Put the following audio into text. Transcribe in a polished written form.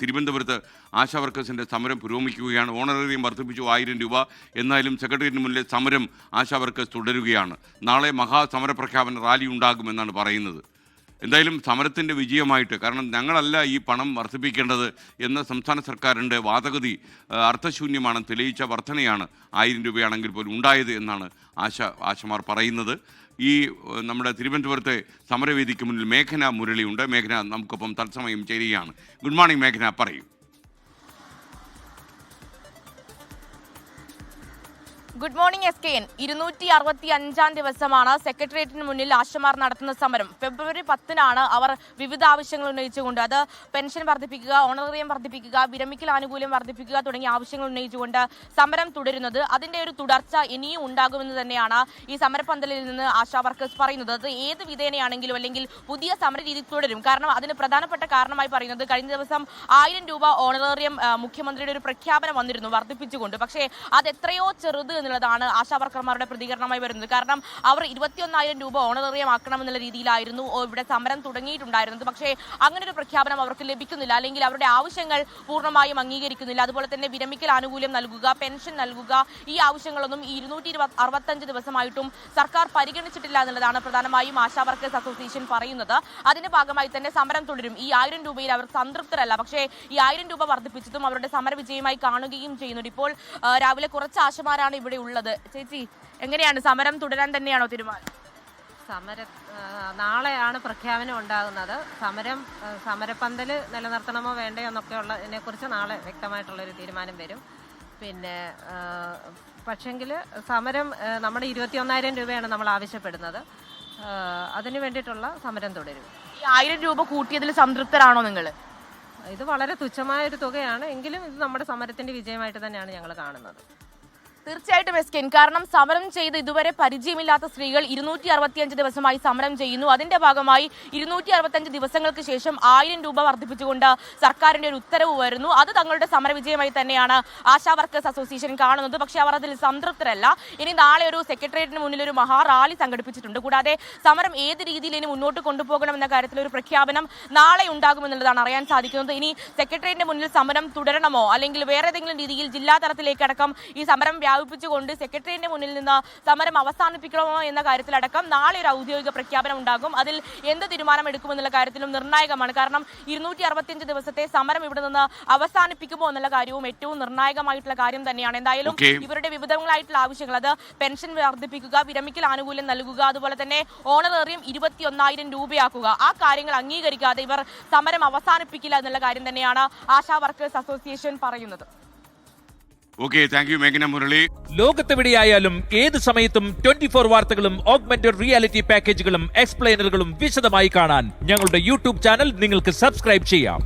തിരുവനന്തപുരത്ത് ആശാ വർക്കേഴ്സിൻ്റെ സമരം പുരോഗമിക്കുകയാണ്. ഓണറേറിയം വർദ്ധിപ്പിച്ചു 1000 രൂപ. എന്നാലും സെക്രട്ടേറിയറ്റിന് മുന്നിലെ സമരം ആശാ വർക്കേഴ്സ് തുടരുകയാണ്. നാളെ മഹാസമര പ്രഖ്യാപന റാലി ഉണ്ടാകുമെന്നാണ് പറയുന്നത്. എന്തായാലും സമരത്തിൻ്റെ വിജയമായിട്ട്, കാരണം ഞങ്ങളല്ല ഈ പണം വർദ്ധിപ്പിക്കേണ്ടത് എന്ന സംസ്ഥാന സർക്കാരിൻ്റെ വാദഗതി അർത്ഥശൂന്യമാണെന്ന് തെളിയിച്ച വർധനയാണ് 1000 രൂപയാണെങ്കിൽ പോലും ഉണ്ടായത് എന്നാണ് ആശമാർ പറയുന്നത്. ഈ നമ്മുടെ തിരുവനന്തപുരത്തെ സമരവേദിക്ക് മുന്നിൽ മേഘന മുരളിയുണ്ട്. മേഘന നമുക്കൊപ്പം തത്സമയം ചേരുകയാണ്. ഗുഡ് മോർണിംഗ് മേഘന, പറയൂ. Good morning SKN. 265 ദിവസമാണ് സെക്രട്ടേറിയറ്റിന് മുന്നിൽ ആശമാർ നടത്തുന്ന സമരം. ഫെബ്രുവരി 10-നാണ് അവർ വിവിധ ആവശ്യങ്ങൾ ഉന്നയിച്ചുകൊണ്ട്, അത് പെൻഷൻ വർദ്ധിപ്പിക്കുക, ഓണറേറിയം വർദ്ധിപ്പിക്കുക, വിരമിക്കൽ ആനുകൂല്യം വർദ്ധിപ്പിക്കുക തുടങ്ങിയ ആവശ്യങ്ങൾ ഉന്നയിച്ചുകൊണ്ട് സമരം തുടരുന്നത്. അതിന്റെ ഒരു തുടർച്ച ഇനിയും ഉണ്ടാകുമെന്ന് തന്നെയാണ് ഈ സമരപന്തലിൽ നിന്ന് ആശാ വർക്കേഴ്സ് പറയുന്നത്. അത് ഏത് വിധേനയാണെങ്കിലും അല്ലെങ്കിൽ പുതിയ സമര രീതി തുടരും. കാരണം അതിന് പ്രധാനപ്പെട്ട കാരണമായി പറയുന്നത്, കഴിഞ്ഞ ദിവസം 1000 രൂപ ഓണറേറിയം മുഖ്യമന്ത്രിയുടെ ഒരു പ്രഖ്യാപനം വന്നിരുന്നു വർദ്ധിപ്പിച്ചുകൊണ്ട്. പക്ഷേ അത് എത്രയോ ചെറുത് എന്നുള്ളതാണ് ആശാ വർക്കർമാരുടെ പ്രതികരണമായി വരുന്നത്. കാരണം അവർ 21,000 രൂപ ഓണറേറിയം ആക്കണമെന്നുള്ള രീതിയിലായിരുന്നു ഇവിടെ സമരം തുടങ്ങിയിട്ടുണ്ടായിരുന്നത്. പക്ഷേ അങ്ങനെ ഒരു പ്രഖ്യാപനം അവർക്ക് ലഭിക്കുന്നില്ല, അല്ലെങ്കിൽ അവരുടെ ആവശ്യങ്ങൾ പൂർണ്ണമായും അംഗീകരിക്കുന്നില്ല. അതുപോലെ തന്നെ വിരമിക്കൽ ആനുകൂല്യം നൽകുക, പെൻഷൻ നൽകുക, ഈ ആവശ്യങ്ങളൊന്നും ഈ 265 ദിവസമായിട്ടും സർക്കാർ പരിഗണിച്ചിട്ടില്ല എന്നുള്ളതാണ് പ്രധാനമായും ആശാ വർക്കേഴ്സ് അസോസിയേഷൻ പറയുന്നത്. അതിന്റെ ഭാഗമായി തന്നെ സമരം തുടരും. ഈ 1000 രൂപയിൽ അവർ സംതൃപ്തരല്ല. പക്ഷേ ഈ 1000 രൂപ വർദ്ധിപ്പിച്ചതും അവരുടെ സമര വിജയമായി കാണുകയും ചെയ്യുന്നുണ്ട്. ഇപ്പോൾ രാവിലെ കുറച്ച് ആശമാരാണ് ഇവിടെ ഉള്ളത്. ചേച്ചി, എങ്ങനെയാണ് സമരം തുടരാൻ തന്നെയാണോ തീരുമാനം? നാളെയാണ് പ്രഖ്യാപനം ഉണ്ടാകുന്നത്. സമരപ്പന്തൽ നിലനിർത്തണമോ വേണ്ടയോ എന്നൊക്കെയുള്ളതിനെ കുറിച്ച് നാളെ വ്യക്തമായിട്ടുള്ളൊരു തീരുമാനം വരും. പിന്നെ പക്ഷെങ്കിൽ സമരം നമ്മുടെ 21,000 രൂപയാണ് നമ്മൾ ആവശ്യപ്പെടുന്നത്. അതിനു വേണ്ടിയിട്ടുള്ള സമരം തുടരും. ഈ 1000 രൂപ കൂട്ടിയതിൽ സംതൃപ്തരാണോ നിങ്ങൾ? ഇത് വളരെ തുച്ഛമായൊരു തുകയാണ്, എങ്കിലും ഇത് നമ്മുടെ സമരത്തിന്റെ വിജയമായിട്ട് തന്നെയാണ് ഞങ്ങൾ കാണുന്നത്. തീർച്ചയായിട്ടും SKN, കാരണം സമരം ചെയ്ത് ഇതുവരെ പരിചയമില്ലാത്ത സ്ത്രീകൾ 265 ദിവസമായി സമരം ചെയ്യുന്നു. അതിന്റെ ഭാഗമായി 265 ദിവസങ്ങൾക്ക് ശേഷം 1000 രൂപ വർദ്ധിപ്പിച്ചുകൊണ്ട് സർക്കാരിന്റെ ഒരു ഉത്തരവ് വരുന്നു. അത് തങ്ങളുടെ സമരവിജയമായി തന്നെയാണ് ആശാ വർക്കേഴ്സ് അസോസിയേഷൻ കാണുന്നത്. പക്ഷേ അവർ അതിൽ സംതൃപ്തരല്ല. ഇനി നാളെ ഒരു സെക്രട്ടേറിയറ്റിന് മുന്നിൽ ഒരു മഹാറാലി സംഘടിപ്പിച്ചിട്ടുണ്ട്. കൂടാതെ സമരം ഏത് രീതിയിൽ ഇനി മുന്നോട്ട് കൊണ്ടുപോകണം എന്ന കാര്യത്തിൽ ഒരു പ്രഖ്യാപനം നാളെ ഉണ്ടാകുമെന്നുള്ളതാണ് അറിയാൻ സാധിക്കുന്നത്. ഇനി സെക്രട്ടേറിയറ്റിന് മുന്നിൽ സമരം തുടരണമോ, അല്ലെങ്കിൽ വേറെ ഏതെങ്കിലും രീതിയിൽ ജില്ലാ തലത്തിലേക്കടക്കം ഈ സമരം വ്യാപിപ്പിച്ചുകൊണ്ട് സെക്രട്ടറിയുടെ മുന്നിൽ നിന്ന് സമരം അവസാനിപ്പിക്കണമോ എന്ന കാര്യത്തിലടക്കം നാളെ ഒരു ഔദ്യോഗിക പ്രഖ്യാപനം ഉണ്ടാകും. അതിൽ എന്ത് തീരുമാനം എടുക്കുമെന്നുള്ള കാര്യത്തിലും നിർണായകമാണ്. കാരണം 265 ദിവസത്തെ സമരം ഇവിടെ നിന്ന് അവസാനിപ്പിക്കുമോ എന്നുള്ള കാര്യവും ഏറ്റവും നിർണായകമായിട്ടുള്ള കാര്യം തന്നെയാണ്. എന്തായാലും ഇവരുടെ വിവിധങ്ങളായിട്ടുള്ള ആവശ്യങ്ങൾ, അത് പെൻഷൻ വർദ്ധിപ്പിക്കുക, വിരമിക്കൽ ആനുകൂല്യം നൽകുക, അതുപോലെ തന്നെ ഓണറേറിയം 21,000 രൂപയാക്കുക, ആ കാര്യങ്ങൾ അംഗീകരിക്കാതെ ഇവർ സമരം അവസാനിപ്പിക്കില്ല എന്നുള്ള കാര്യം തന്നെയാണ് ആശാ വർക്കേഴ്സ് അസോസിയേഷൻ പറയുന്നത്. ഓക്കെ, താങ്ക് യു മേഘന മുരളി. ലോകത്തെവിടെയായാലും ഏത് സമയത്തും 24 വാർത്തകളും ഓഗ്മെന്റഡ് റിയാലിറ്റി പാക്കേജുകളും എക്സ്പ്ലെയിനറുകളും വിശദമായി കാണാൻ ഞങ്ങളുടെ യൂട്യൂബ് ചാനൽ നിങ്ങൾക്ക് സബ്സ്ക്രൈബ് ചെയ്യാം.